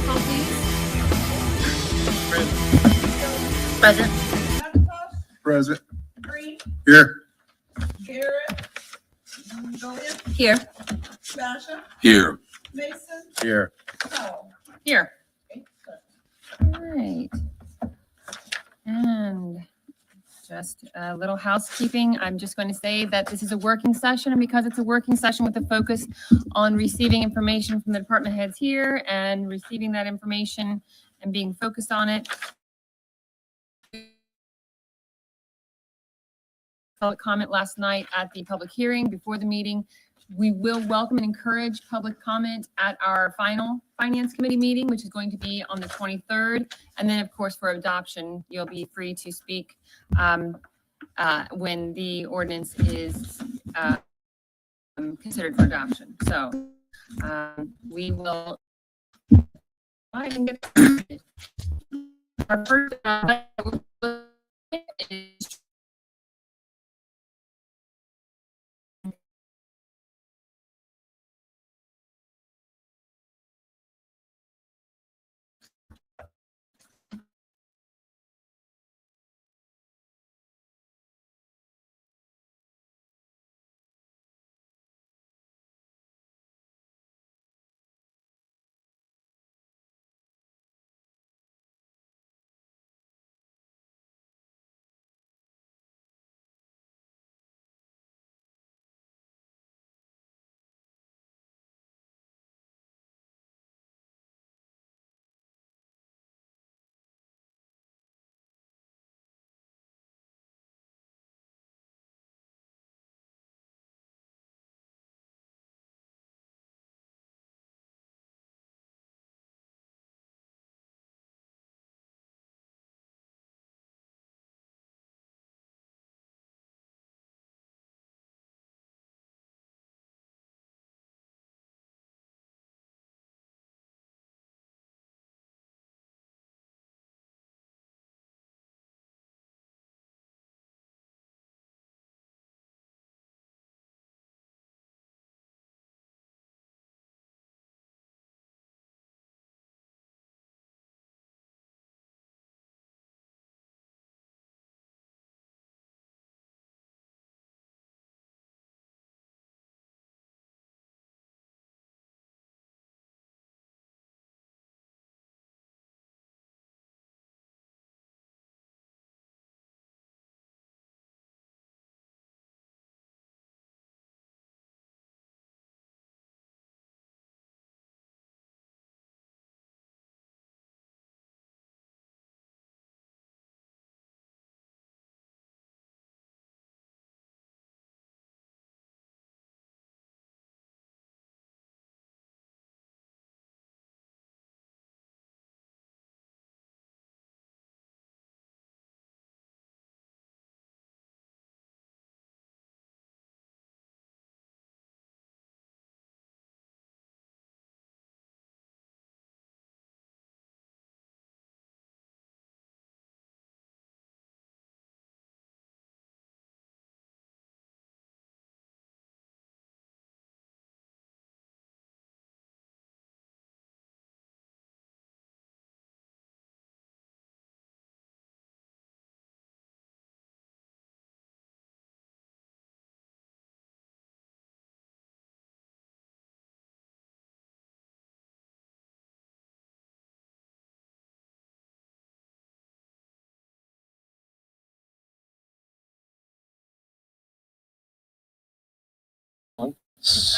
call, please. Present. Present. Green, Here. Garrett, Julian, Here. Basha, Here. Mason, Here. Powell. Here. Okay, so All right. And just a little housekeeping. I'm just going to say that this is a working session, and because it's a working session with a focus on receiving information from the department heads here and receiving that information and being focused on it. Public comment last night at the public hearing before the meeting. We will welcome and encourage public comment at our final finance committee meeting, which is going to be on the 23rd. And then, of course, for adoption, you'll be free to speak when the ordinance is considered for adoption. So we will. I can get our first is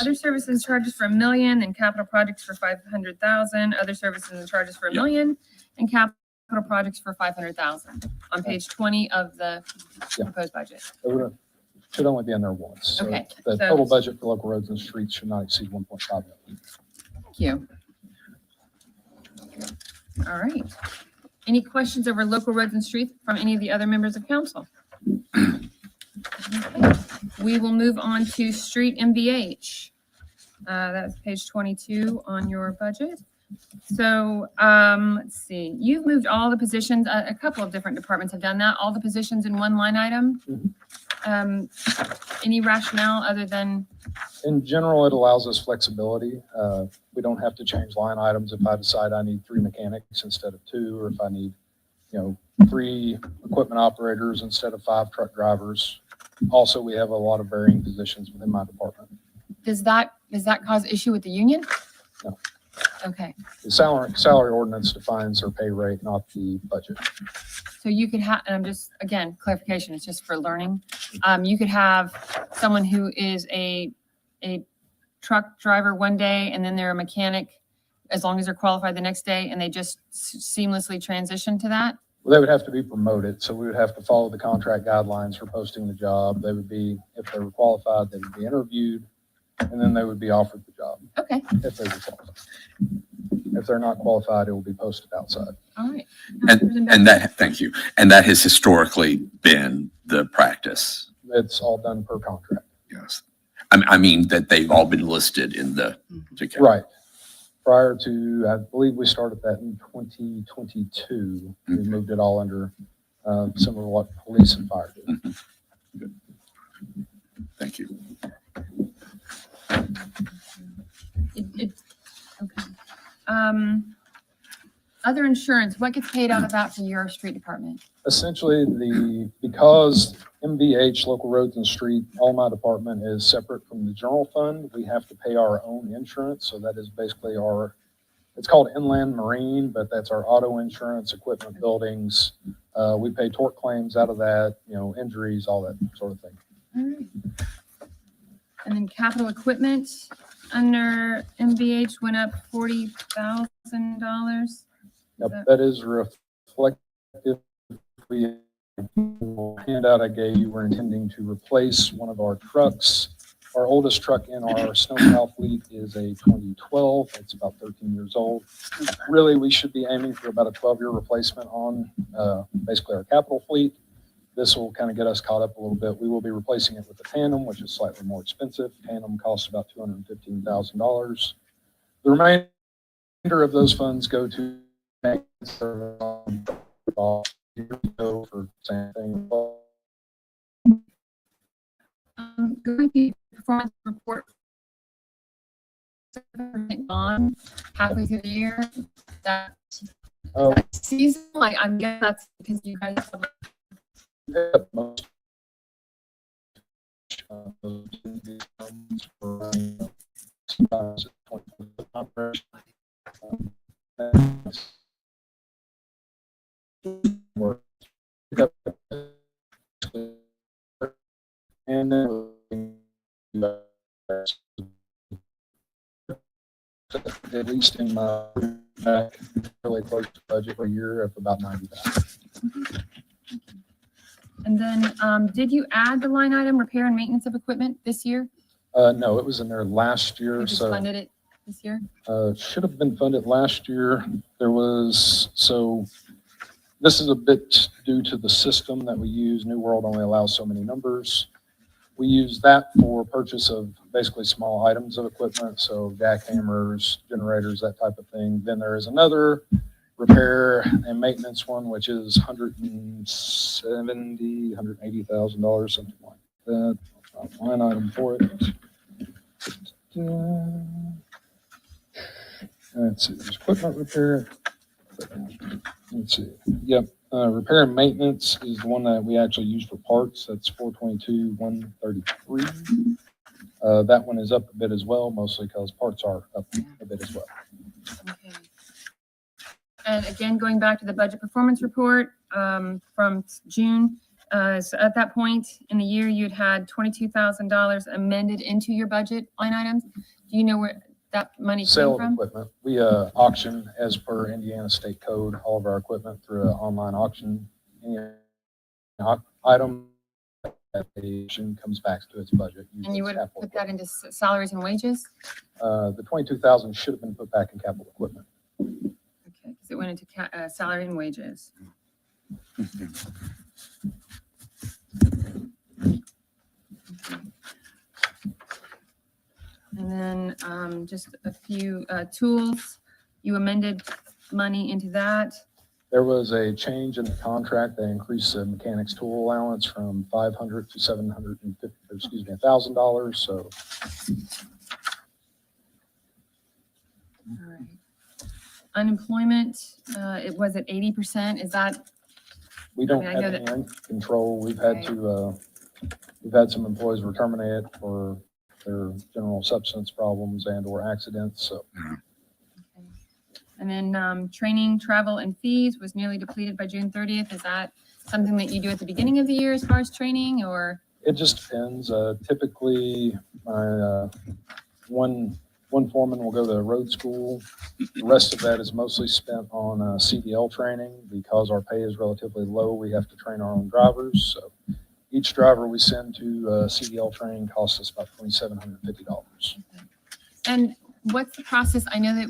other services and charges for $1 million and capital projects for $500,000. Other services and charges for $1 million and capital projects for $500,000 on page 20 of the proposed budget. It should only be in there once. So Okay, the so- total budget for local roads and streets should not exceed 1.5 million. Thank you. All right. Any questions over local roads and streets from any of the other members of council? Okay. We will move on to street MVH. That's page 22 on your budget. So let's see, you've moved all the positions, a couple of different departments have done that, all the positions in one line item. Any rationale other than, In general, it allows us flexibility. We don't have to change line items if I decide I need 3 mechanics instead of 2, or if I need, 3 equipment operators instead of 5 truck drivers. Also, we have a lot of varying positions within my department. does that cause issue with the union? No. Okay, The salary ordinance defines our pay rate, not the budget. so you could have, and I'm just, again, clarification, it's just for learning. You could have someone who is a truck driver one day, and then they're a mechanic, as long as they're qualified the next day, and they just seamlessly transition to that? Well, they would have to be promoted, so we would have to follow the contract guidelines for posting the job. They would be, if they were qualified, they would be interviewed, and then they would be offered the job Okay, if they were qualified. If they're not qualified, it will be posted outside. all right. And that, thank you. And that has historically been the practice. It's all done per contract. Yes. I mean that they've all been listed in the. Right. Prior to, I believe we started that in 2022. We moved it all under similar to what police and fire did. Good. Thank you. Okay. Other insurance, what gets paid out of that for your street department? Essentially, because MVH, local roads and street, all my department is separate from the general fund, we have to pay our own insurance. So that is basically it's called inland marine, but that's our auto insurance, equipment, buildings. We pay tort claims out of that, injuries, all that sort of thing. All right. And then capital equipment under MVH went up $40,000. Yep, that is reflective. The handout I gave you, we're intending to replace one of our trucks. Our oldest truck in our snowplow fleet is a 2012. It's about 13 years old. Really, we should be aiming for about a 12-year replacement on basically our capital fleet. This will kind of get us caught up a little bit. We will be replacing it with a tandem, which is slightly more expensive. Tandem costs about $215,000. The remainder of those funds go to for same thing. Going to performance report on halfway through the year. That seasonal, I'm guessing that's because you guys have Most and at least in my back, really close to budget for a year of about 90,000. And then, did you add the line item repair and maintenance of equipment this year? No, it was in there last year. You just So funded it this year? should have been funded last year. This is a bit due to the system that we use. New World only allows so many numbers. We use that for purchase of basically small items of equipment. So jackhammers, generators, that type of thing. Then there is another repair and maintenance one, which is $170,000, $180,000, something like that. Line item for it. Let's see, there's equipment repair. Let's see, yep. Repair and maintenance is the one that we actually use for parts. That's 422,133. That one is up a bit as well, mostly because parts are up a bit as well. Okay. And again, going back to the budget performance report from June, so at that point in the year, you'd had $22,000 amended into your budget line items. Do you know where that money came Sale of from? equipment. We auction as per Indiana State Code, all of our equipment through an online auction. Any item that the auction comes back to its budget. And you would put that into salaries and wages? The 22,000 should have been put back in capital equipment. Okay, because it went into salary and wages. And then just a few tools, you amended money into that. There was a change in the contract. They increased the mechanic's tool allowance from $500 to $1,000. So All right. Unemployment, it was at 80%. Is that, we don't I have know any that- in control. We've had to, we've had some employees were terminated for their general substance problems and or accidents. So and then training, travel, and fees was nearly depleted by June 30th. Is that something that you do at the beginning of the year as far as training, or? it just depends. Typically, my one foreman will go to road school. The rest of that is mostly spent on CDL training because our pay is relatively low. We have to train our own drivers. So each driver we send to CDL training costs us about $2,750. And what's the process? I know that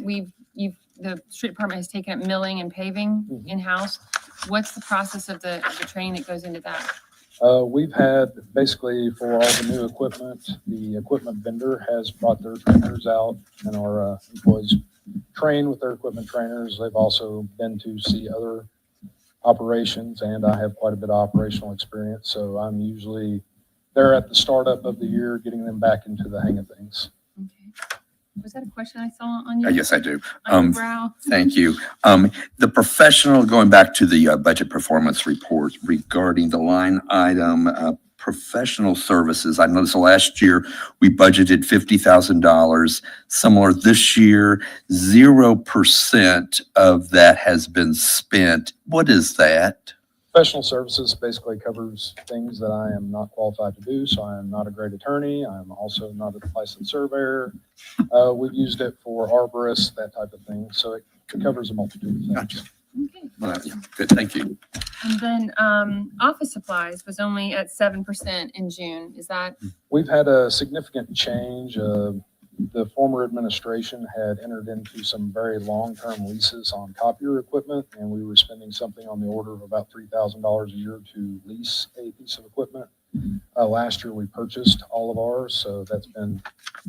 the street department has taken up milling and paving Mhm. in-house. What's the process of the training that goes into that? We've had basically for all the new equipment, the equipment vendor has brought their trainers out and our employees train with their equipment trainers. They've also been to see other operations, and I have quite a bit of operational experience. So I'm usually there at the startup of the year, getting them back into the hang of things. Okay. Was that a question I saw on your? Yes, I do. On your brow? Thank you. The professional, going back to the budget performance report regarding the line item, professional services. I noticed last year we budgeted $50,000. Similar this year, 0% of that has been spent. What is that? Professional services basically covers things that I am not qualified to do. So I am not a great attorney. I'm also not a licensed surveyor. We've used it for arborists, that type of thing. So it covers a multitude of things. Gotcha. Okay. Well, yeah, good, thank you. And then office supplies was only at 7% in June. Is that? We've had a significant change. The former administration had entered into some very long-term leases on copier equipment, and we were spending something on the order of about $3,000 a year to lease a piece of equipment. Last year, we purchased all of ours, so that's been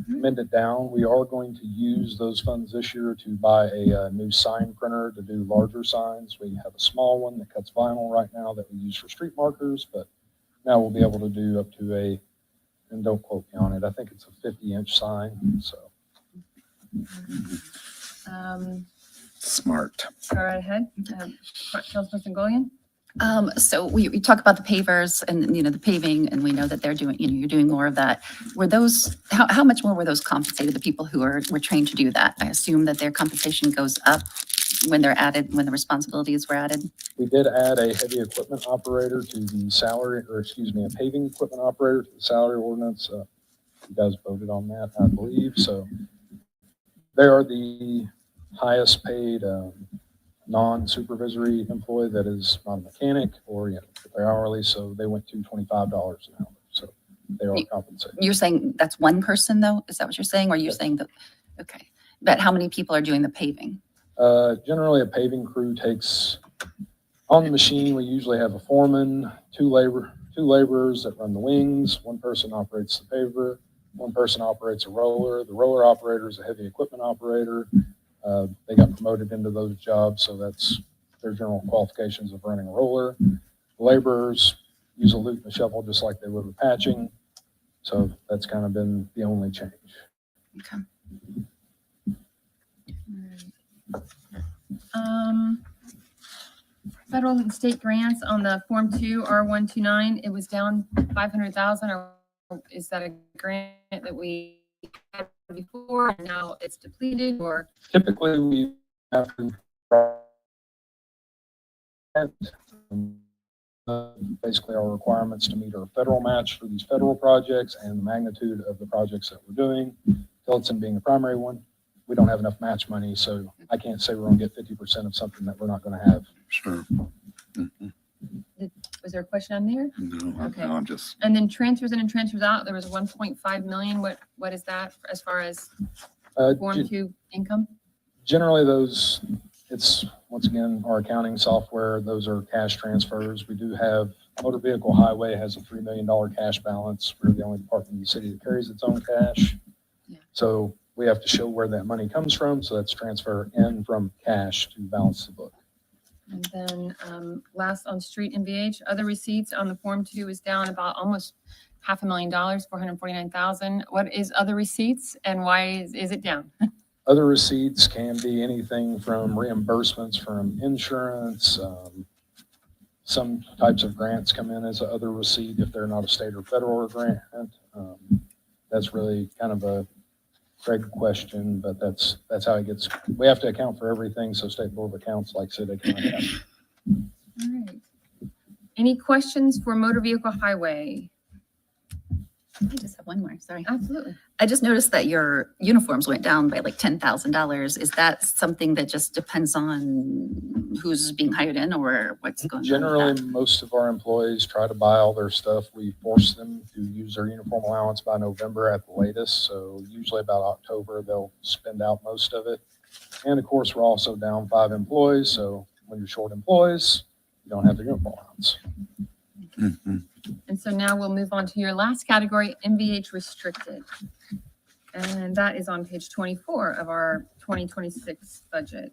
mended down. We are going to use those funds this year to buy a new sign printer to do larger signs. We have a small one that cuts vinyl right now that we use for street markers, but now we'll be able to do up to and don't quote me on it, I think it's a 50-inch sign, so. Smart. Go right ahead. Councilperson Golian? So we talk about the pavers and, the paving, and we know that they're doing, you're doing more of that. Were those, how much more were those compensated, the people who were trained to do that? I assume that their compensation goes up when they're added, when the responsibilities were added. We did add a heavy equipment operator to the salary, or excuse me, a paving equipment operator to the salary ordinance. You guys voted on that, I believe. So they are the highest paid non-supervisory employee that is not a mechanic or, they're hourly. So they went to $25 an hour. So they are compensated. You're saying that's one person though? Is that what you're saying? Or are you saying that, okay. But how many people are doing the paving? Generally, a paving crew takes, on the machine, we usually have a foreman, two laborers that run the wings, one person operates the paver, one person operates a roller. The roller operator is a heavy equipment operator. They got promoted into those jobs, so that's their general qualifications of running a roller. Laborers use a loop and a shovel just like they would with patching. So that's kind of been the only change. Okay. Federal and state grants on the Form 2 R129, it was down 500,000, or is that a grant that we had before and now it's depleted, or? Typically, we have to basically our requirements to meet our federal match for these federal projects and the magnitude of the projects that we're doing. Tillotson being the primary one, we don't have enough match money, so I can't say we're going to get 50% of something that we're not going to have. Sure. Was there a question on there? No, Okay. no, I'm just, And then transfers in and transfers out, there was 1.5 million. What is that as far as Form 2 income? Generally, those, it's, once again, our accounting software, those are cash transfers. We do have, motor vehicle highway has a $3 million cash balance. We're the only department in the city that carries its own cash. Yeah. So we have to show where that money comes from. So that's transfer in from cash to balance the book. And then last on street and BH, other receipts on the Form 2 is down about almost $500,000, 449,000. What is other receipts and why is it down? Other receipts can be anything from reimbursements from insurance. Some types of grants come in as a other receipt if they're not a state or federal grant. That's really kind of a Greg question, but that's how it gets. We have to account for everything. So State Board of Accounts, like I said, they can account. All right. Any questions for motor vehicle highway? I just have one more, sorry. Absolutely. I just noticed that your uniforms went down by like $10,000. Is that something that just depends on who's being hired in or what's going on? with Generally, that? most of our employees try to buy all their stuff. We force them to use their uniform allowance by November at the latest. So usually about October, they'll spend out most of it. And of course, we're also down 5 employees. So when you're short employees, you don't have the uniform allowance. Mhm. And so now we'll move on to your last category, MVH restricted. And that is on page 24 of our 2026 budget.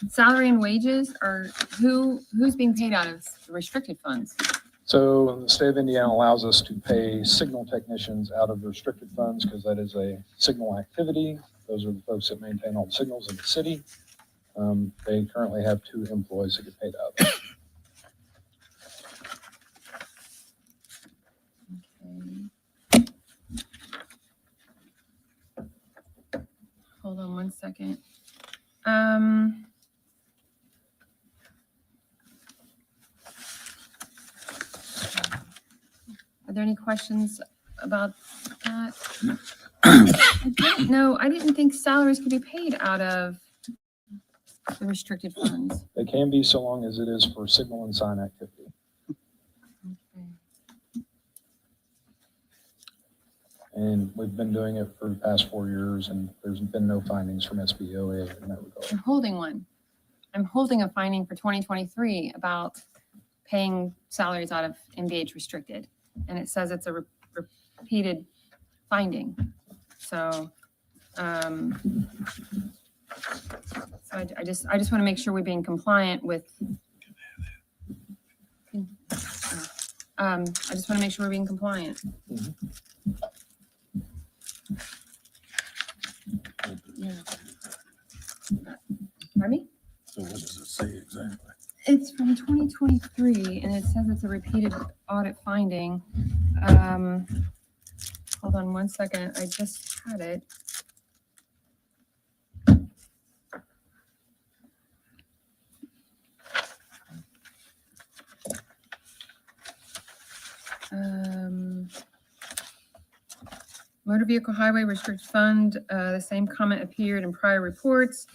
Salary and wages are, who's being paid out of the restricted funds? So the state of Indiana allows us to pay signal technicians out of the restricted funds because that is a signal activity. Those are the folks that maintain all the signals in the city. They currently have 2 employees that get paid out of that. Okay. Hold on one second. Are there any questions about that? I didn't think salaries could be paid out of the restricted funds. They can be so long as it is for signal and sign activity. Okay. And we've been doing it for the past 4 years, and there's been no findings from SBOA in that regard. I'm holding one. I'm holding a finding for 2023 about paying salaries out of MVH restricted. And it says it's a repeated finding. So, I just want to make sure we're being compliant with, I just want to make sure we're being compliant. Yeah. Pardon me? So what does it say exactly? It's from 2023, and it says it's a repeated audit finding. Hold on one second, I just had it. Motor Vehicle Highway Restricted Fund, the same comment appeared in prior reports.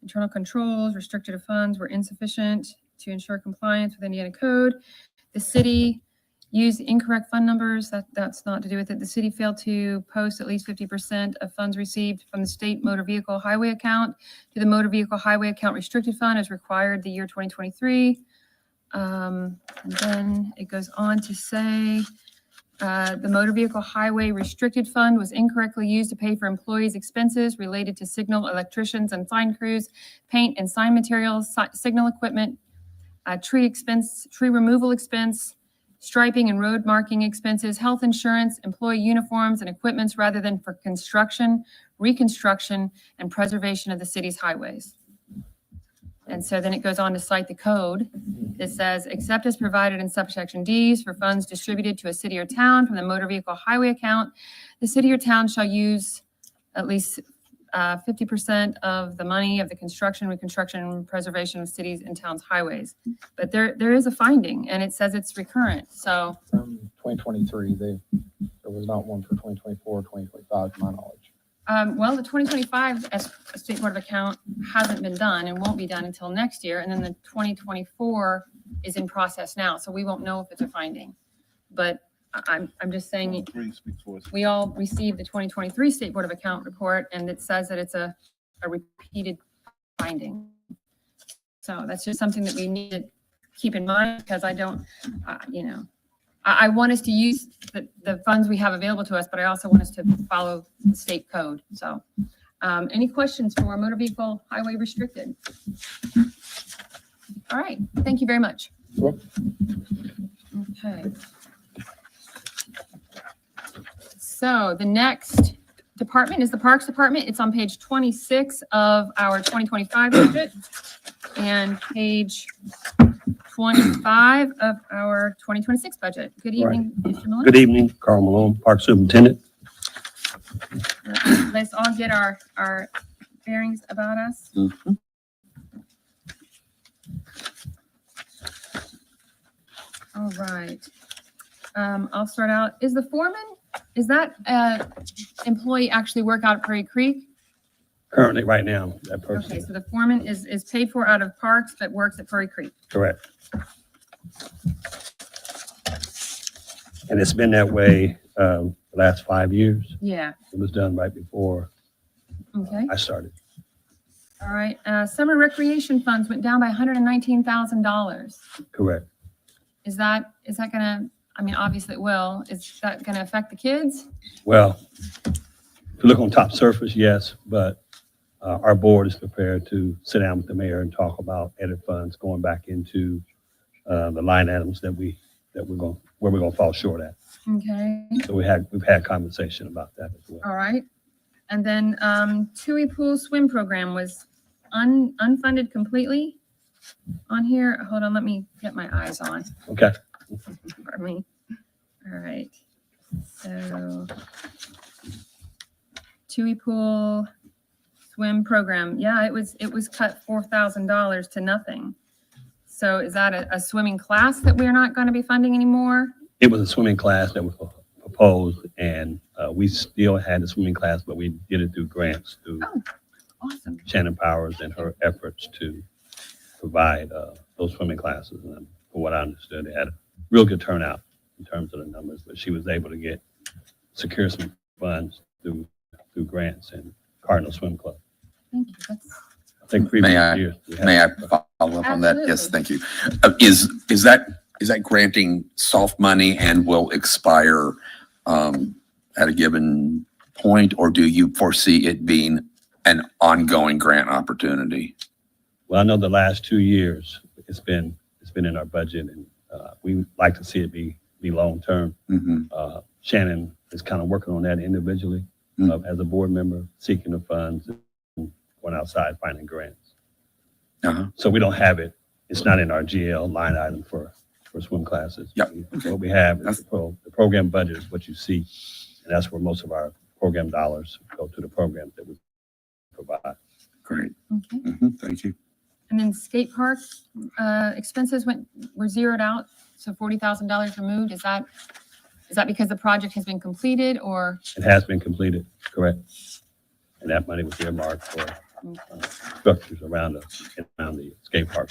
Internal controls, restricted funds were insufficient to ensure compliance with Indiana code. The city used incorrect fund numbers. That's not to do with it. The city failed to post at least 50% of funds received from the state motor vehicle highway account to the motor vehicle highway account restricted fund as required the year 2023. And then it goes on to say, the motor vehicle highway restricted fund was incorrectly used to pay for employees' expenses related to signal electricians and sign crews, paint and sign materials, signal equipment, tree removal expense, striping and road marking expenses, health insurance, employee uniforms and equipments rather than for construction, reconstruction, and preservation of the city's highways. And so then it goes on to cite the code. It says, except as provided in subsection D's for funds distributed to a city or town from the motor vehicle highway account, the city or town shall use at least 50% of the money of the construction, reconstruction, and preservation of cities and towns' highways. But there is a finding, and it says it's recurrent. So From 2023, there was not one for 2024, 2025, to my knowledge. well, the 2025 as a State Board of Account hasn't been done and won't be done until next year. And then the 2024 is in process now, so we won't know if it's a finding. But I'm just saying, we all received the 2023 State Board of Account report, and it says that it's a repeated finding. So that's just something that we need to keep in mind, because I don't, I want us to use the funds we have available to us, but I also want us to follow the state code. So any questions for motor vehicle highway restricted? All right, thank you very much. Sure. Okay. So the next department is the Parks Department. It's on page 26 of our 2025 budget and page 25 of our 2026 budget. Good evening, Mr. Miller. Good evening, Carl Malone, Park Superintendent. Let's all get our bearings about us. All right. I'll start out. Is the foreman, is that employee actually work out at Prairie Creek? Currently, right now, that Okay, person, so the foreman is paid for out of Parks but works at Prairie Creek. correct. And it's been that way the last 5 years. Yeah, It was done right before okay. I started. All right. Summer recreation funds went down by $119,000. Correct. Is that gonna, I mean, obviously it will. Is that gonna affect the kids? Well, if you look on top surface, yes, but our board is prepared to sit down with the mayor and talk about edit funds going back into the line items where we're gonna fall short at. Okay. So we've had conversation about that as well. All right. And then Tui Pool Swim Program was unfunded completely on here. Hold on, let me get my eyes on. Okay. Pardon me. All right. So Tui Pool Swim Program. Yeah, it was cut $4,000 to nothing. So is that a swimming class that we're not going to be funding anymore? It was a swimming class that was proposed, and we still had the swimming class, but we did it through grants through Awesome. Shannon Powers and her efforts to provide those swimming classes. And from what I understood, they had a real good turnout in terms of the numbers, but she was able to secure some funds through grants and Cardinal Swim Club. Thank you. That's I think May previous I- years. we had- May I follow up on that? Yes, thank Absolutely. you. Is that granting soft money and will expire at a given point, or do you foresee it being an ongoing grant opportunity? Well, I know the last 2 years, it's been in our budget, and we like to see it be long-term. Mhm. Shannon is kind of working on that individually as a board member, seeking the funds, and going outside finding grants. Uh-huh. So we don't have it. It's not in our GL line item for swim classes. Yep. What we have is the program budget is what you see, and that's where most of our program dollars go to, the programs that we provide. Great. okay. Thank you. And then skate park expenses were zeroed out, so $40,000 removed. Is that because the project has been completed, or? It has been completed, correct? And that money was earmarked for structures around the skate park.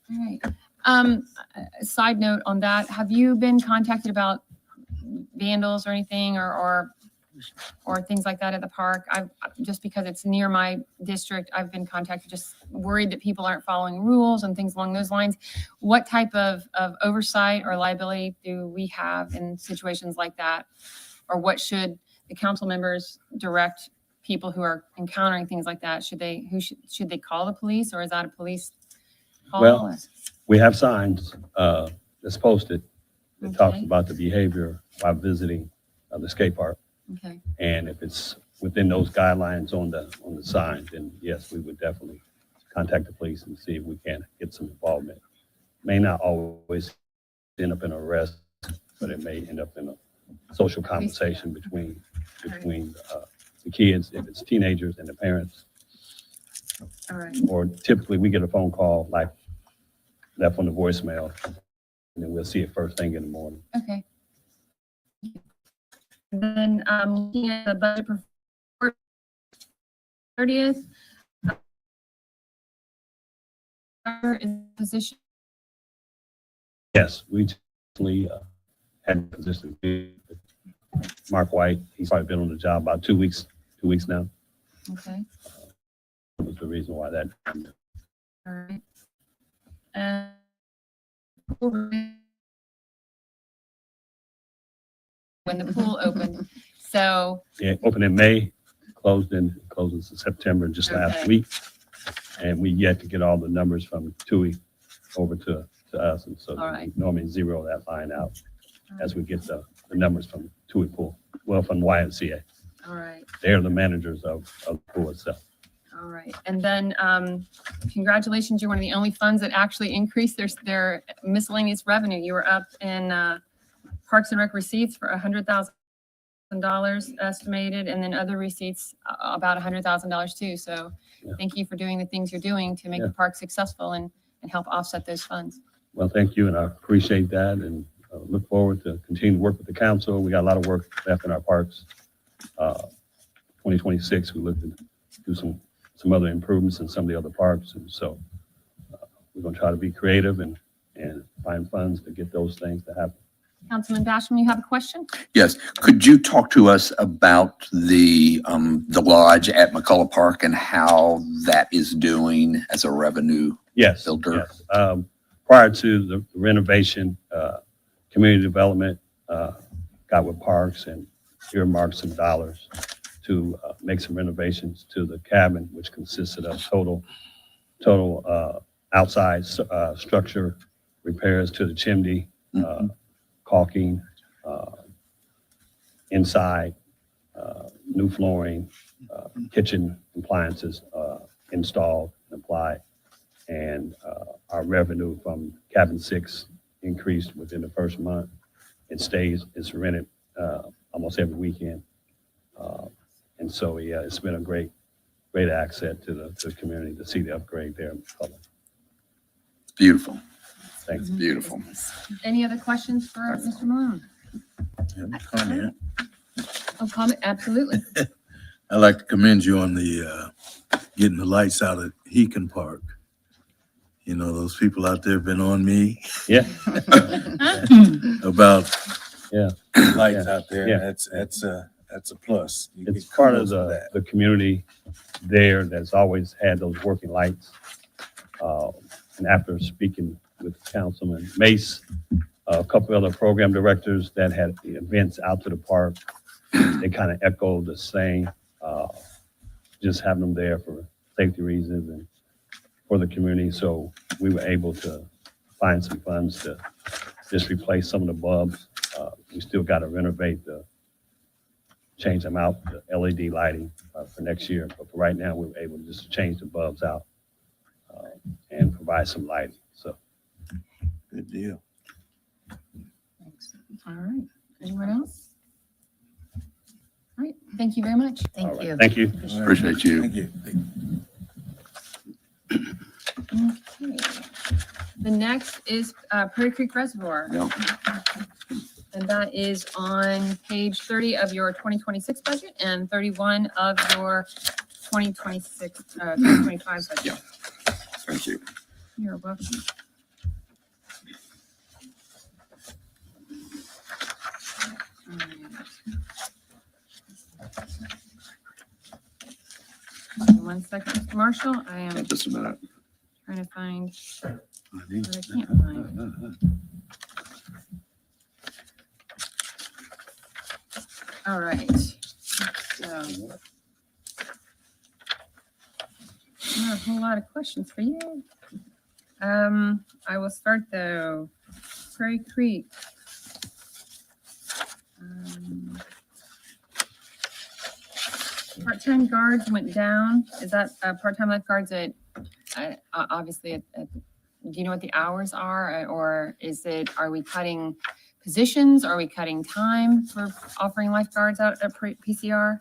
All right. A side note on that, have you been contacted about vandals or anything, or things like that at the park? Just because it's near my district, I've been contacted, just worried that people aren't following rules and things along those lines. What type of oversight or liability do we have in situations like that? Or what should the council members direct people who are encountering things like that? Should they call the police, or is that a police call? Well, we have signs that's posted that talks Okay. about the behavior while visiting the skate park. Okay, And if it's within those guidelines on the sign, then yes, we would definitely contact the police and see if we can get some involvement. May not always end up in an arrest, but it may end up in a social conversation between the kids, if it's teenagers and the parents. all right. Or typically we get a phone call like left on the voicemail, and then we'll see it first thing in the morning. Okay. Then, looking at the budget for 30th. Is position, Yes, we recently had a position. Mark White, he's probably been on the job about 2 weeks now. okay, That was the reason why that. all right. And when the pool opened, so, Yeah, opened in May, closed in September, just last Okay. week. And we yet to get all the numbers from TUI over to us. And so All right. we normally zero that line out as we get the numbers from TUI pool, well, from YMCA. All right. They're the managers of the pool itself. All right. And then congratulations, you're one of the only funds that actually increased their miscellaneous revenue. You were up in Parks and Rec receipts for $100,000 estimated, and then other receipts about $100,000 too. So Yeah. thank you for doing the things you're doing to make the park successful and help offset those funds. Well, thank you, and I appreciate that, and look forward to continue to work with the council. We got a lot of work left in our parks. 2026, we look to do some other improvements in some of the other parks, and so we're going to try to be creative and find funds to get those things to happen. Councilman Basham, you have a question? Yes, could you talk to us about the lodge at McCullough Park and how that is doing as a revenue? Yes. Filter. Yes. Prior to the renovation, community development got with parks and earmarked some dollars to make some renovations to the cabin, which consisted of total outside structure repairs to the chimney, caulking, inside, new flooring, kitchen appliances installed and applied. And our revenue from cabin 6 increased within the first month. It's rented almost every weekend. And so, yeah, it's been a great asset to the community to see the upgrade there in McCullough. Beautiful, Thanks. beautiful. Any other questions for Mr. Malone? Comment. Oh, comment, absolutely. I'd like to commend you on the getting the lights out at Heacon Park. You know, those people out there been on me Yeah, about Yeah. lights Yeah. out there. Yeah. That's a plus. You it's get part of kudos for that. the community there that's always had those working lights. And after speaking with Councilman Mace, a couple other program directors that had events out to the park, they kind of echoed the same, just having them there for safety reasons and for the community. So we were able to find some funds to just replace some of the bulbs. We still got to renovate change them out, the LED lighting for next year. But for right now, we were able to just change the bulbs out and provide some lighting. So Good deal. All right. Anyone else? All right. Thank you very much. all Thank right. you. Thank you. Appreciate you. Thank you. Okay. The next is Prairie Creek Reservoir. Yep. And that is on page 30 of your 2026 budget and 31 of your 2025 budget. Yeah. Thank you. You're welcome. One second, Mr. Marshall. I am Just a minute. trying to find I need- what I can't find. All right. So, not a whole lot of questions for you. I will start though. Prairie Creek. Part-time guards went down. Is that part-time lifeguards at, obviously do you know what the hours are? Or are we cutting positions? Are we cutting time for offering lifeguards out at PCR?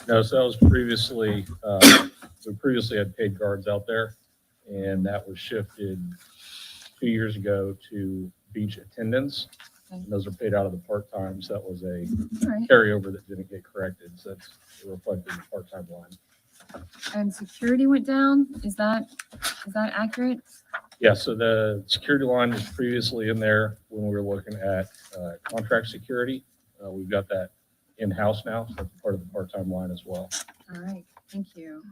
No, so that was previously, we previously had paid guards out there, and that was shifted 2 years ago to beach attendants. Okay. And those are paid out of the part-time, so that was a All right. carryover that didn't get corrected, so that's reflected in the part-time line. And security went down. Is that accurate? Yeah, so the security line was previously in there when we were looking at contract security. We've got that in-house now, so that's part of the part-time line as well. All right, thank you.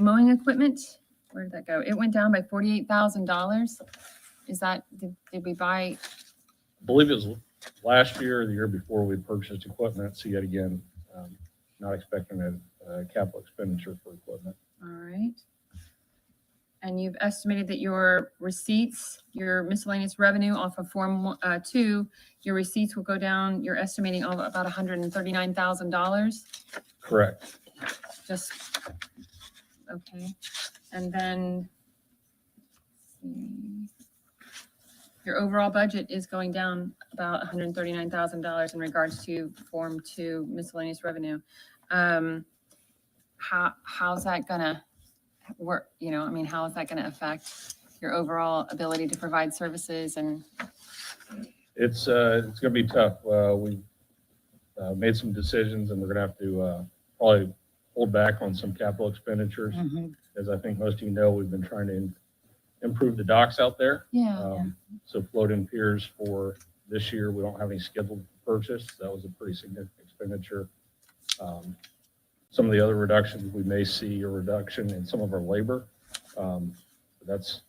Mowing equipment, where did that go? It went down by $48,000. Is that, did we buy? I believe it was last year or the year before we purchased equipment, so yet again, not expecting a capital expenditure for equipment. All right. And you've estimated that your receipts, your miscellaneous revenue off of Form 2, your receipts will go down, you're estimating about $139,000, Correct. just, okay. And then, your overall budget is going down about $139,000 in regards to Form 2 miscellaneous revenue. How's that gonna work? You know, I mean, how is that gonna affect your overall ability to provide services and? It's going to be tough. We made some decisions, and we're going to have to probably hold back on some capital expenditures. As I think most of you know, we've been trying to improve the docks out there. Yeah. So float-in piers for this year, we don't have any scheduled purchase. That was a pretty significant expenditure. Some of the other reductions, we may see a reduction in some of our labor. That's,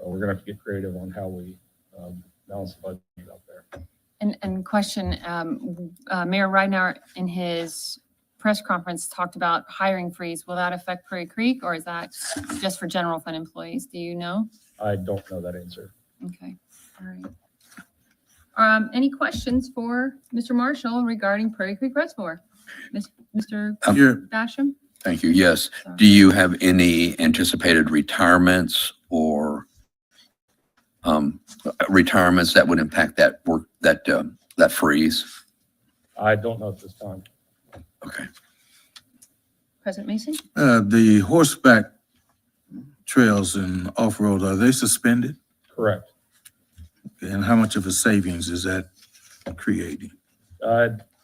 we're going to have to get creative on how we balance the budget out there. And question, Mayor Ridenour in his press conference talked about hiring freeze. Will that affect Prairie Creek, or is that just for general fund employees? Do you know? I don't know that answer. Okay, all right. Any questions for Mr. Marshall regarding Prairie Creek Reservoir? Mr. Here, Basham? Thank you. Yes. Sorry. Do you have any anticipated retirements or retirements that would impact that work, that freeze? I don't know at this time. Okay. President Mason? the horseback trails and off-road, are they suspended? Correct. And how much of a savings is that creating?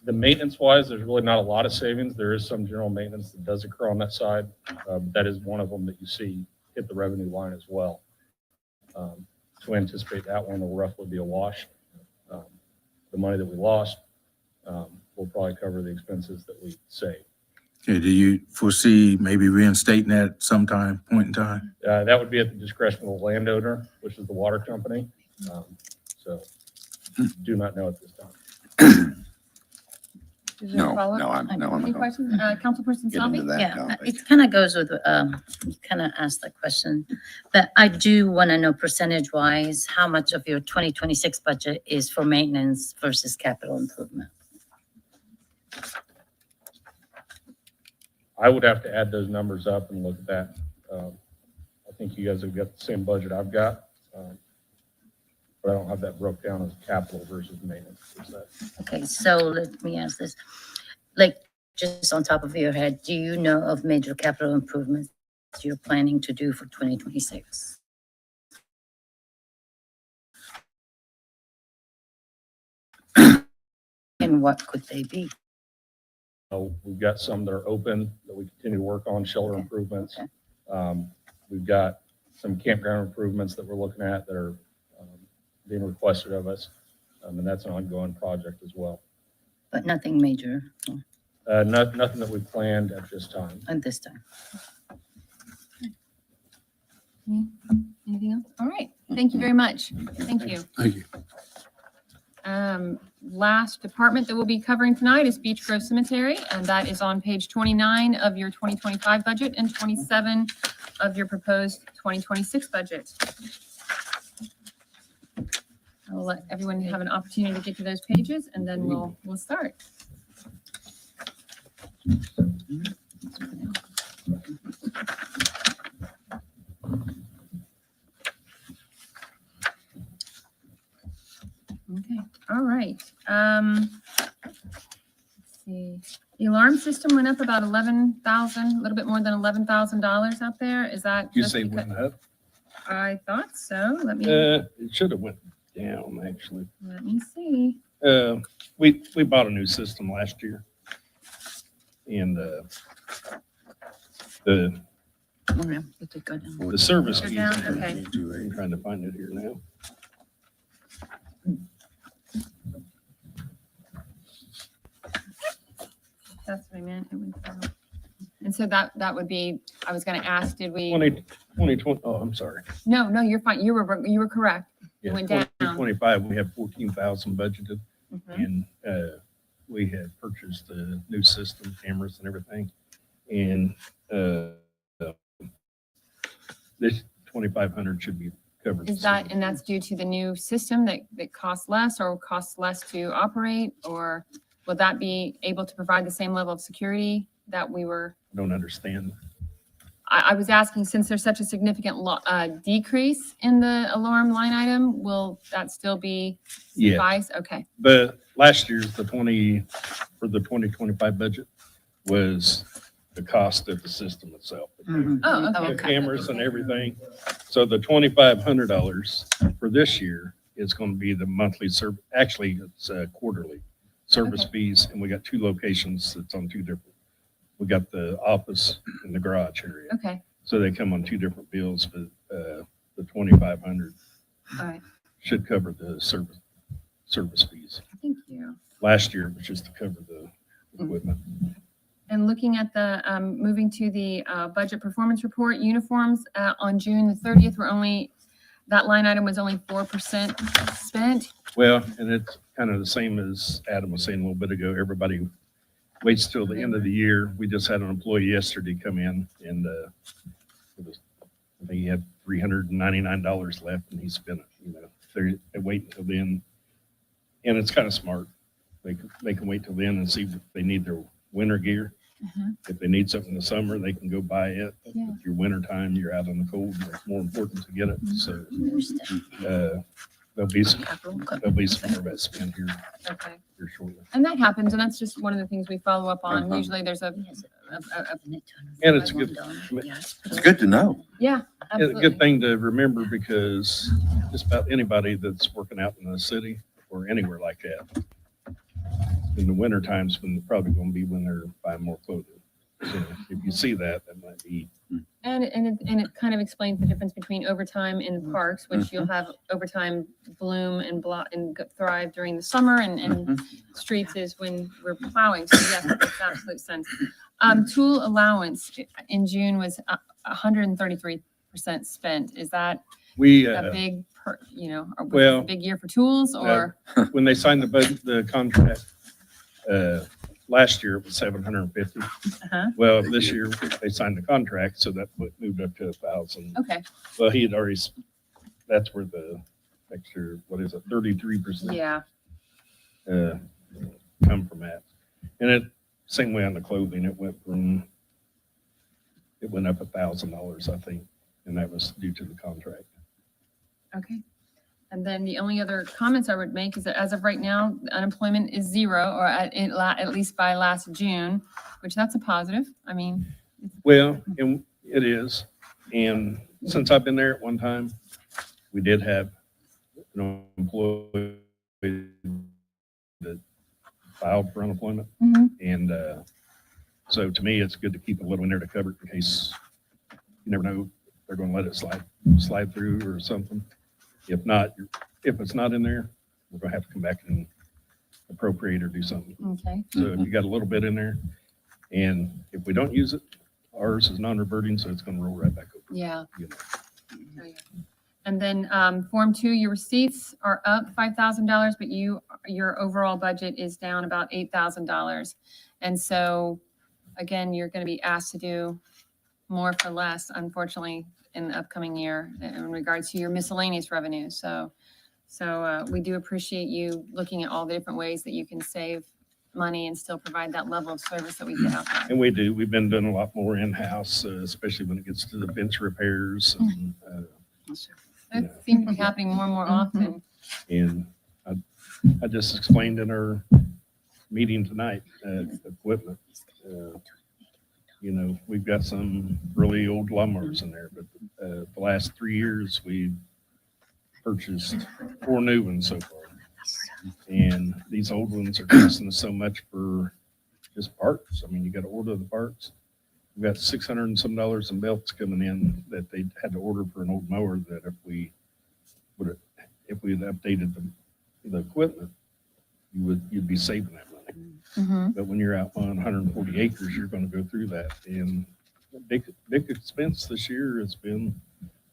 The maintenance wise, there's really not a lot of savings. There is some general maintenance that does occur on that side. That is one of them that you see hit the revenue line as well. So we anticipate that one will roughly be a wash. The money that we lost will probably cover the expenses that we saved. Okay, do you foresee maybe reinstating that sometime, point in time? That would be at the discretion of the landowner, which is the water company. So do not know at this time. Is there a No, follow-up? no, I'm Any not questions? Councilperson get into Salvi? that. Yeah, no. it kind of goes with, you kind of asked that question, but I do want to know percentage-wise, how much of your 2026 budget is for maintenance versus capital improvement? I would have to add those numbers up and look at that. I think you guys have got the same budget I've got, but I don't have that broke down as capital versus maintenance. Okay, so let me ask this, like, just on top of your head, do you know of major capital improvements you're planning to do for 2026? And what could they be? We've got some that are open that we continue to work on, shelter Okay. improvements. Okay. We've got some campground improvements that we're looking at that are being requested of us. And that's an ongoing project as well. But nothing major Nothing that we planned at this time. at this time. Anything else? All right, thank you very much. Thank you. Thank you. Last department that we'll be covering tonight is Beech Grove Cemetery, and that is on page 29 of your 2025 budget and 27 of your proposed 2026 budget. I'll let everyone have an opportunity to get to those pages, and then we'll start. Okay, all right. Let's see. The alarm system went up about 11,000, a little bit more than $11,000 out there. Is that? You just say because- went up? I thought so. Let me It should have went down, actually. see. We bought a new system last year. And the Okay, it did go down. the service. Go keys- down, okay. I'm trying to find it here now. That's what I meant. It went down. And so that would be, I was going to ask, did we? 2020, oh, I'm sorry. No, you're fine. You were correct. It Yeah, went down. 2025, we had 14,000 budgeted. Mhm. And we had purchased the new system, cameras and everything. And, this 2,500 should be covered. Is that, and that's due to the new system that costs less or costs less to operate? Or will that be able to provide the same level of security that we were? I don't understand. I was asking, since there's such a significant decrease in the alarm line item, will that still be Yeah. suffice? Okay, But last year's, for the 2025 budget was the cost of the system itself. Mhm. oh, Oh, okay. The cameras and everything. So the $2,500 for this year is going to be the monthly actually it's quarterly service Okay. fees. And we got 2 locations that's on 2 different. We got the office and the garage area. Okay, So they come on 2 different bills, but the 2,500 all right, should cover the service fees. thank you. Last year it was just to cover the equipment. And looking at the, moving to the budget performance report, uniforms on June the 30th were that line item was only 4% spent. Well, and it's kind of the same as Adam was saying a little bit ago. Everybody waits till the end of the year. We just had an employee yesterday come in and I think he had $399 left and he spent it. They wait until then. And it's kind of smart. They can wait till then and see if they need their winter gear. Mhm. If they need something in the summer, they can go buy it. Yeah. If your winter time, you're out in the cold, it's more important to get it. So there'll be some more of that spent here Okay. shortly. And that happens, and that's just one of the things we follow up on. Uh-huh. Usually there's a And it's good. It's good to know. yeah, It's a absolutely. good thing to remember because just about anybody that's working out in the city or anywhere like that, in the winter times when they're probably going to be when they're buying more clothing. So if you see that, that might be, And it kind of explains the difference between overtime in the parks, which you'll have overtime bloom and thrive during the summer, and streets is when we're plowing. So yes, it makes absolute sense. Tool allowance in June was 133% spent. Is that we, a big, was it well, a big year for tools or? when they signed the contract, last year it was 750. Uh-huh. Well, this year they signed the contract, so that moved up to 1,000. Okay, Well, he had already, that's where the extra, 33%. yeah, Come from that. And same way on the clothing, it went up $1,000, I think, and that was due to the contract. okay. And then the only other comments I would make is that as of right now, unemployment is 0, or at least by last June, which that's a positive. I mean, Well, and it is. And since I've been there at one time, we did have an employee that filed for unemployment. And so to me, it's good to keep a little in there to cover it in case you never know, they're going to let it slide through or something. If not, if it's not in there, we're going to have to come back and appropriate or do something. okay. So if you got a little bit in there, and if we don't use it, ours is non-reverting, so it's going to roll right back over. Yeah. You know. Oh, yeah. And then Form 2, your receipts are up $5,000, but your overall budget is down about $8,000. And so, again, you're going to be asked to do more for less, unfortunately, in the upcoming year in regards to your miscellaneous revenue. So we do appreciate you looking at all the different ways that you can save money and still provide that level of service that we get out there. And we do. We've been doing a lot more in-house, especially when it gets to the bench repairs. And, That seems to be happening more and more often. and I just explained in our meeting tonight, equipment. We've got some really old lawnmowers in there, but the last 3 years, we purchased 4 new ones so far. And these old ones are costing us so much for just parts. I mean, you got to order the parts. We've got $600 and some in belts coming in that they had to order for an old mower that if we had updated the equipment, you'd be saving that money. But when you're out on 140 acres, you're going to go through that. And big expense this year has been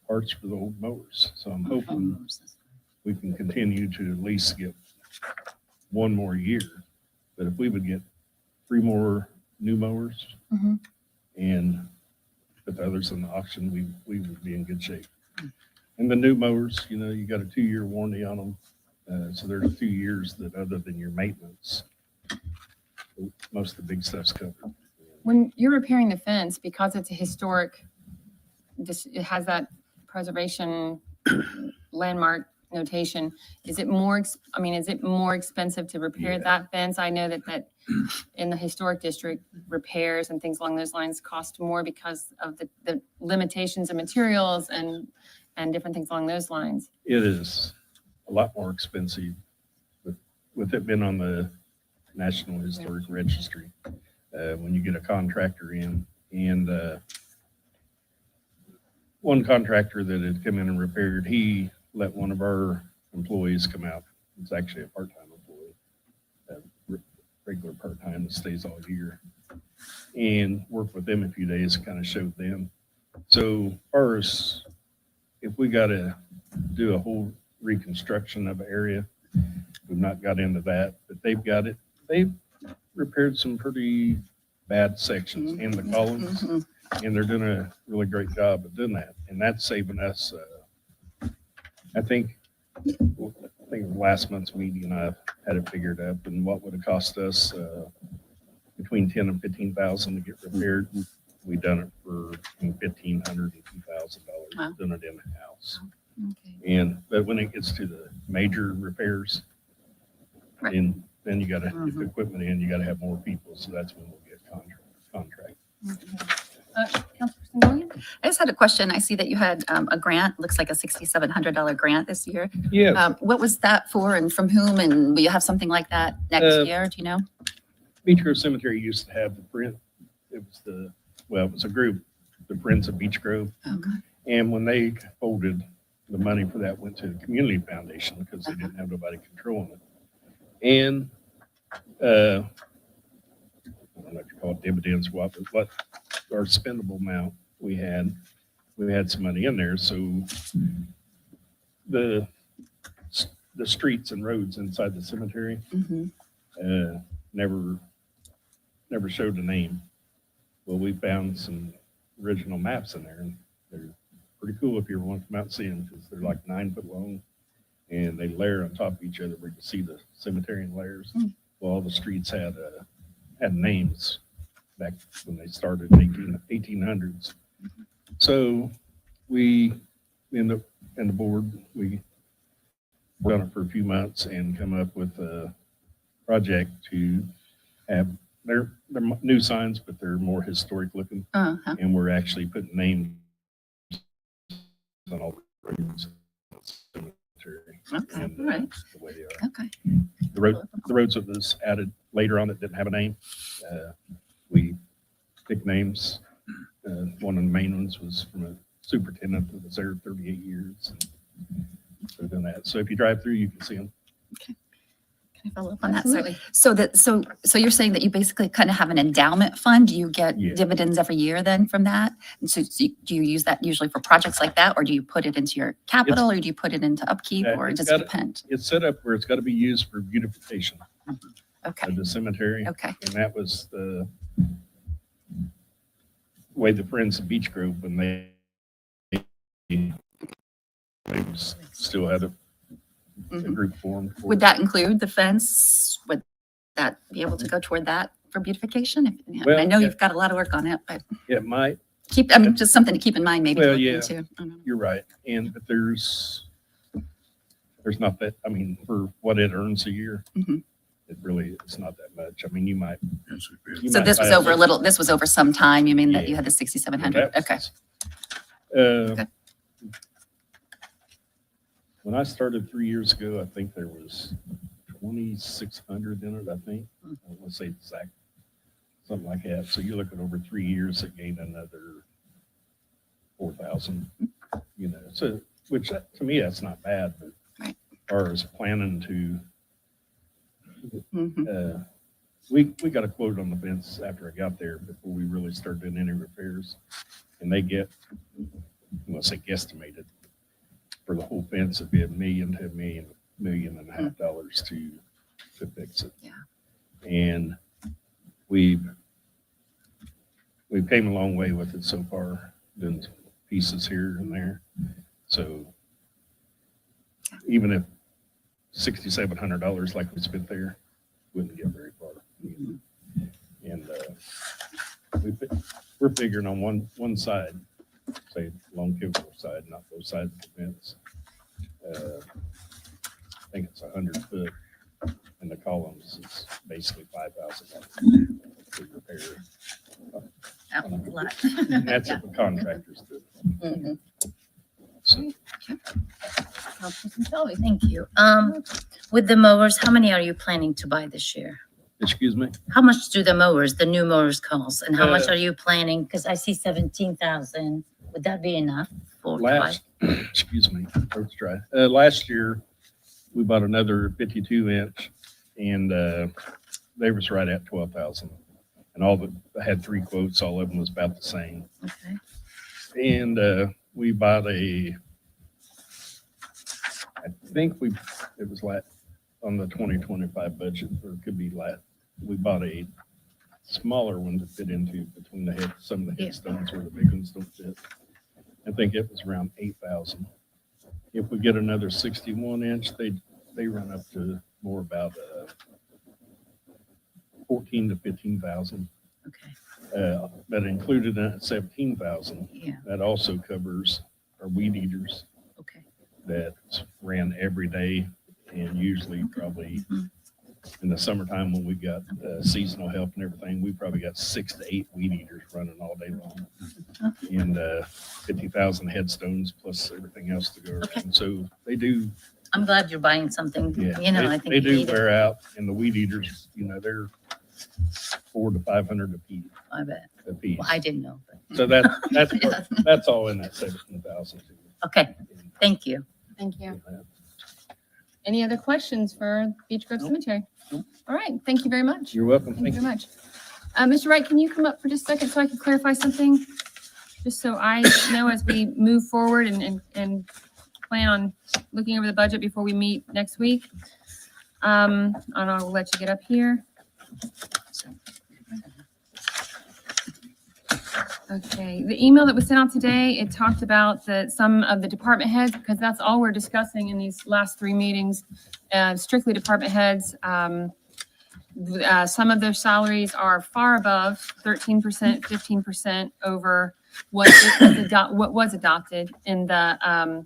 parts for the old mowers. So I'm hoping we can continue to at least get one more year. But if we would get 3 more new mowers Mhm. and put the others in the auction, we would be in good shape. And the new mowers, you know, you got a 2-year warranty on them. So there's 2 years that other than your maintenance, most of the big stuff's covered. When you're repairing the fence, because it's a historic, it has that preservation landmark notation, is it more, is it more expensive to repair Yeah. that fence? I know that in the historic district, repairs and things along those lines cost more because of the limitations of materials and different things along those lines. It is a lot more expensive with it being on the National Historic Registry. When you get a contractor in, and one contractor that had come in and repaired, he let one of our employees come out. It's actually a part-time employee, regular part-time that stays all year, and worked with them a few days, kind of showed them. So far as if we got to do a whole reconstruction of an area, we've not got into that, but they've got it. They've repaired some pretty bad sections in the columns, and they're doing a really great job of doing that. And that's saving us, I think last month's meeting, I had it figured up, and what would have cost us between 10 and 15,000 to get repaired. We done it for between $1,500 and $2,000, Wow. doing it in the house. Okay. But when it gets to the major repairs, Right. then you gotta get the equipment in, you gotta have more people, so that's when we'll get contract. Councilperson Gillian? I just had a question. I see that you had a grant, looks like a $6,700 grant this year. Yeah, What was that for and from whom? And will you have something like that next year? Do you know? Beech Grove Cemetery used to have it was a group, the Friends of Beech Grove. Okay. And when they folded, the money for that went to the Community Foundation because they didn't have nobody controlling it. And I don't know if you call it dividends or what, but what our spendable amount we had some money in there. So the streets and roads inside the cemetery never showed a name. Well, we found some original maps in there, and they're pretty cool if you ever want to come out and see them, because they're like 9 foot long, and they layer on top of each other where you can see the cemetery in layers. Well, all the streets had names back when they started in the 1800s. So we, in the board, we worked on it for a few months and come up with a project to have, they're new signs, but they're more historic looking. Uh-huh. And we're actually putting names on all the roads in the cemetery. Okay, And all right. the way they are. Okay. The roads that was added later on that didn't have a name, we picked names. One of the main ones was from a superintendent that was there 38 years. And so doing that. So if you drive through, you can see them. Can I follow up on that? Absolutely. So you're saying that you basically kind of have an endowment fund? Do you get Yeah. dividends every year then from that? And so do you use that usually for projects like that, or do you put it into your capital, or do you put it into upkeep, or It's does it gotta- depend? It's set up where it's got to be used for beautification Okay, of the cemetery. okay, And that was the way the Friends of Beech Grove, when they still had a Mhm. group formed. for Would it. that include the fence? Would that be able to go toward that for beautification? I Well, know yeah. you've got a lot of work on it, but It might, just something to keep in mind, maybe to Well, look yeah. into. I don't know. you're right. But there's not that, for what it earns a year, Mhm. it's not that much. You might. you So might this was buy a over this was over some time, you mean that you Yeah. had the 6,700? That Okay, was- Okay. When I started 3 years ago, I think there was 2,600 in it, I think. Let's say exact, something like that. So you look at over 3 years, it gained another 4,000, so, which to me, that's not bad, but Right. as far as planning to, Mhm. we got a quote on the fence after I got there before we really started doing any repairs. And they get, let's say guesstimated, for the whole fence, it'd be $1 million to $1.5 million to fix it. Yeah. And we've came a long way with it so far, doing pieces here and there. So even if $6,700 like we spent there, wouldn't get very far. And we're figuring on one side, say Long Kibble side, not both sides of the fence. I think it's 100 foot, and the columns is basically $5,000 to repair. That was a lot. And that's if the contractors do it. Mhm. So Councilperson Shelby. Thank you. With the mowers, how many are you planning to buy this year? excuse me. How much do the mowers, the new mowers cost? And how much Uh, are you planning? Because I see 17,000. Would that be enough for to buy? Last, excuse me, throat's dry. Last year, we bought another 52 inch and, they was right at 12,000. And I had 3 quotes, all of them was about the same. Okay. And, we bought I think it was on the 2025 budget, or it could be we bought a smaller one to fit into between some of the Yeah. headstones where the big ones don't fit. I think it was around 8,000. If we get another 61 inch, they run up to more about 14 to 15,000. Okay. But included in that 17,000, Yeah. that also covers our weed eaters Okay. that ran every day, and usually probably in the summertime when we got seasonal help and everything, we probably got 6 to 8 weed eaters running all day long. And 50,000 headstones plus everything else to go around. Okay. So they do, I'm glad you're buying something, yeah, I think they you do need it. wear out, and the weed eaters, they're 400 to 500 I bet. a piece. Well, I didn't know. But So that's all in that 17,000. okay. Thank you. Thank you. Any other questions for Beech Grove Cemetery? Nope. All right, thank you very much. You're welcome. Thank you Thank very you. much. Mr. Wright, can you come up for just a second so I can clarify something? Just so I know as we move forward and plan on looking over the budget before we meet next week. And I'll let you get up here. Okay, the email that was sent out today, it talked about some of the department heads, because that's all we're discussing in these last 3 meetings, strictly department heads. Some of their salaries are far above 13%, 15% over what was adopted in the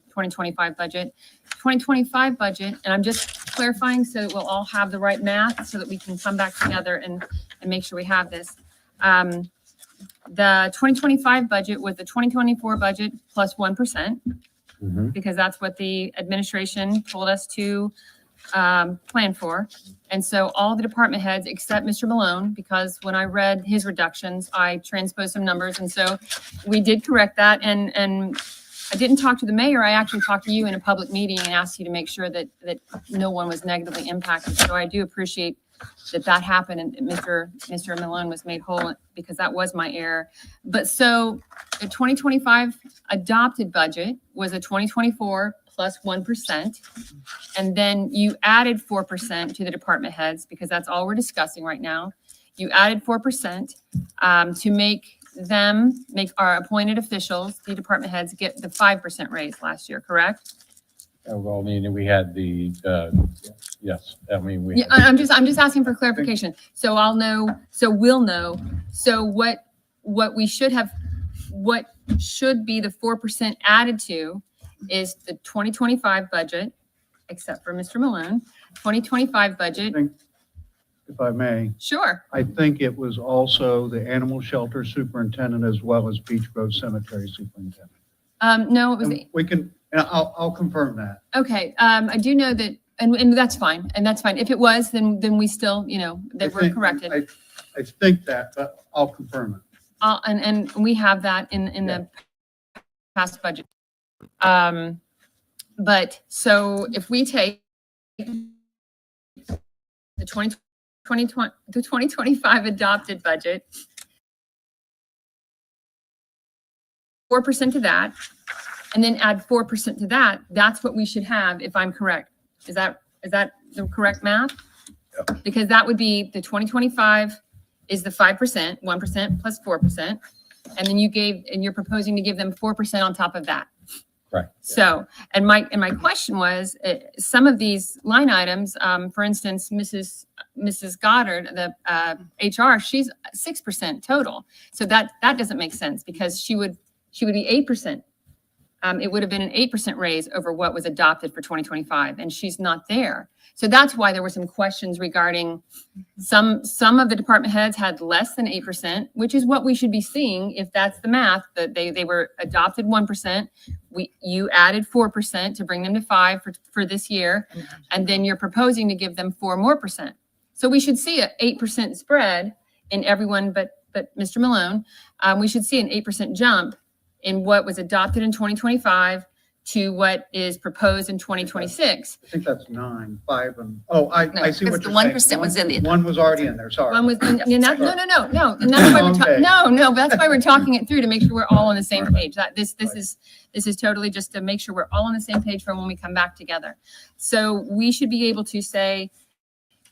2025 budget. 2025 budget, and I'm just clarifying so that we'll all have the right math so that we can come back together and make sure we have this. The 2025 budget was the 2024 budget plus 1%, because that's what the administration told us to plan for. And so all the department heads, except Mr. Malone, because when I read his reductions, I transposed some numbers. And so we did correct that. And I didn't talk to the mayor. I actually talked to you in a public meeting and asked you to make sure that no one was negatively impacted. So I do appreciate that happened and Mr. Malone was made whole, because that was my error. But so the 2025 adopted budget was a 2024 plus 1%. And then you added 4% to the department heads, because that's all we're discussing right now. You added 4% to make our appointed officials, the department heads, get the 5% raise last year, correct? Well, I mean, we had yes, I mean, we. Yeah, I'm just asking for clarification. So I'll know, so we'll know. So what we should have, what should be the 4% added to is the 2025 budget, except for Mr. Malone, 2025 budget. If I may, Sure. I think it was also the animal shelter superintendent as well as Beech Grove Cemetery superintendent. No, it was, And we can, and I'll confirm that. okay. I do know that, and that's fine. And that's fine. If it was, then we still, that I we're think- corrected. I think that, but I'll confirm it. And we have that in the past budget. But so if we take the 2025 adopted budget, 4% to that, and then add 4% to that, that's what we should have if I'm correct. Is that the correct math? Because that would be the 2025 is the 5%, 1% plus 4%. And then you're proposing to give them 4% on top of that. Right. So, and my question was, some of these line items, for instance, Mrs. Goddard, the HR, she's 6% total. So that doesn't make sense because she would be 8%. It would have been an 8% raise over what was adopted for 2025, and she's not there. So that's why there were some questions regarding some of the department heads had less than 8%, which is what we should be seeing if that's the math, that they were adopted 1%. You added 4% to bring them to 5 for this year, and then you're proposing to give them 4 more percent. So we should see an 8% spread in everyone but Mr. Malone. We should see an 8% jump in what was adopted in 2025 to what is proposed in 2026. I think that's 9, 5, and, oh, I see what Because you're the saying. 1% was in the. One was already in there, sorry. One was, and that, no, and that's why we're Okay. that's why we're talking it through to make sure we're all on the same page. That this is totally just to make sure we're all on the same page for when we come back together. So we should be able to say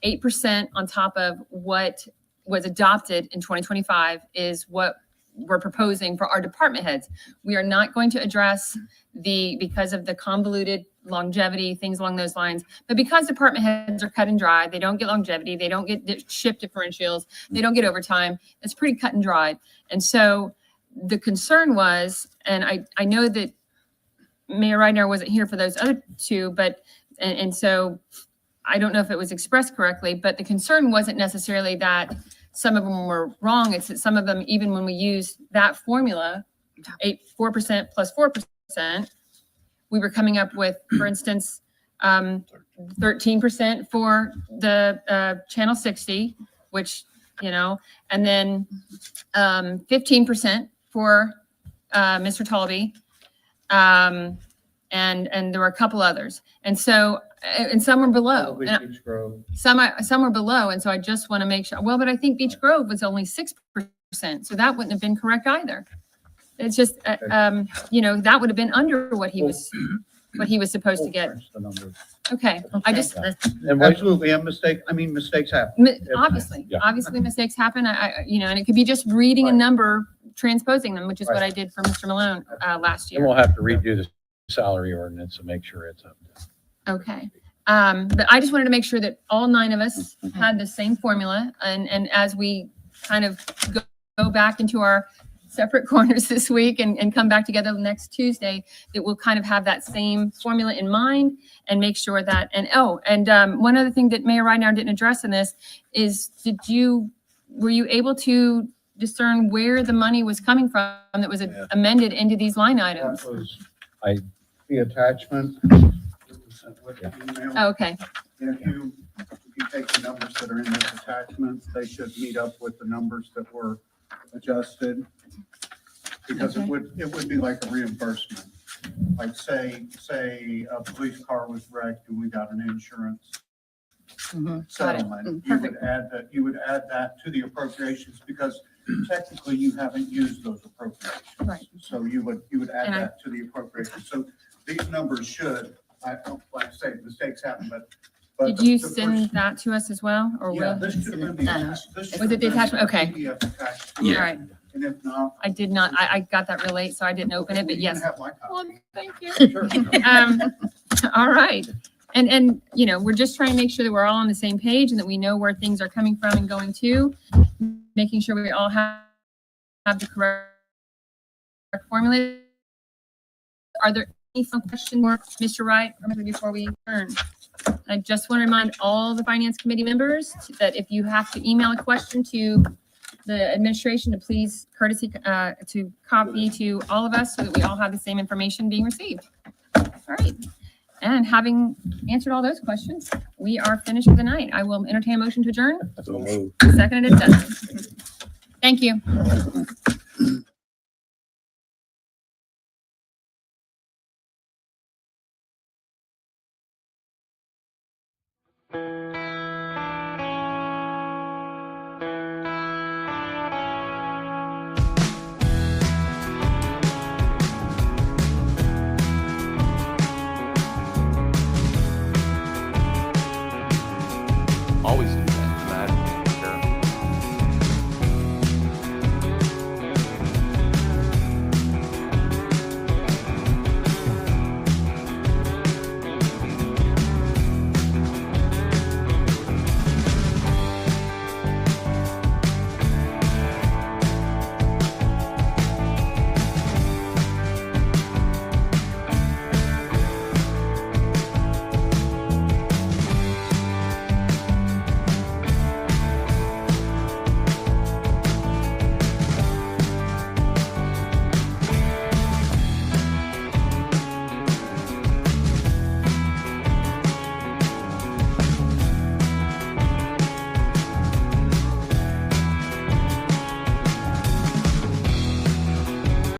8% on top of what was adopted in 2025 is what we're proposing for our department heads. We are not going to address because of the convoluted longevity, things along those lines. But because department heads are cut and dry, they don't get longevity, they don't get shift differentials, they don't get overtime. It's pretty cut and dried. And so the concern was, and I know that Mayor Reidner wasn't here for those other two, but, and so I don't know if it was expressed correctly, but the concern wasn't necessarily that some of them were wrong. It's that some of them, even when we use that formula, 4% plus 4%, we were coming up with, for instance, 13% for the Channel 60, which, and then 15% for Mr. Talby, and there were a couple others. And so, and some were below. Probably And Beech Grove. some were below, and so I just want to make sure. Well, but I think Beech Grove was only 6%, so that wouldn't have been correct either. It's just, that would have been under what he was supposed to get. Crunch the numbers. Okay, I just And what, Absolutely, a mistake, mistakes happen. obviously Yeah. mistakes happen. And it could be just reading a number, transposing them, which is what I did for Mr. Malone last and we'll year. have to redo the salary ordinance to make sure it's up. Okay. But I just wanted to make sure that all 9 of us had the same formula, and as we kind of go back into our separate corners this week and come back together next Tuesday, that we'll kind of have that same formula in mind and make sure that, one other thing that Mayor Reidner didn't address in this is, were you able to discern where the money was coming from that was amended into these line items? That was I- the attachment. With the email. Oh, okay, And if you take the numbers that are in this attachment, they should meet up with the numbers that were adjusted. Because Okay. it would be like a reimbursement. Like say a police car was wrecked and we got an insurance settlement. You would add that to the appropriations because technically you haven't used those appropriations. Right. So you would add And I- that to the appropriations. So these numbers should, I don't like to say mistakes happen, but. did the- you the send first- that to us as well, or Yeah, will? this should have been the attachment. Was it the attachment? Okay. attached to All it. right, And if not. I did not, I got that real late, so I didn't open it, but you can yes. have my copy. Thank you. All right. And, we're just trying to make sure that we're all on the same page and that we know where things are coming from and going to, making sure we all have the correct formula. Are there any fun questions, Mr. Wright, before we adjourn? I just want to remind all the Finance Committee members that if you have to email a question to the administration, to please courtesy to copy to all of us so that we all have the same information being received. All right. And having answered all those questions, we are finished for the night. I will entertain a motion to adjourn. So moved. Seconded and done. Thank you.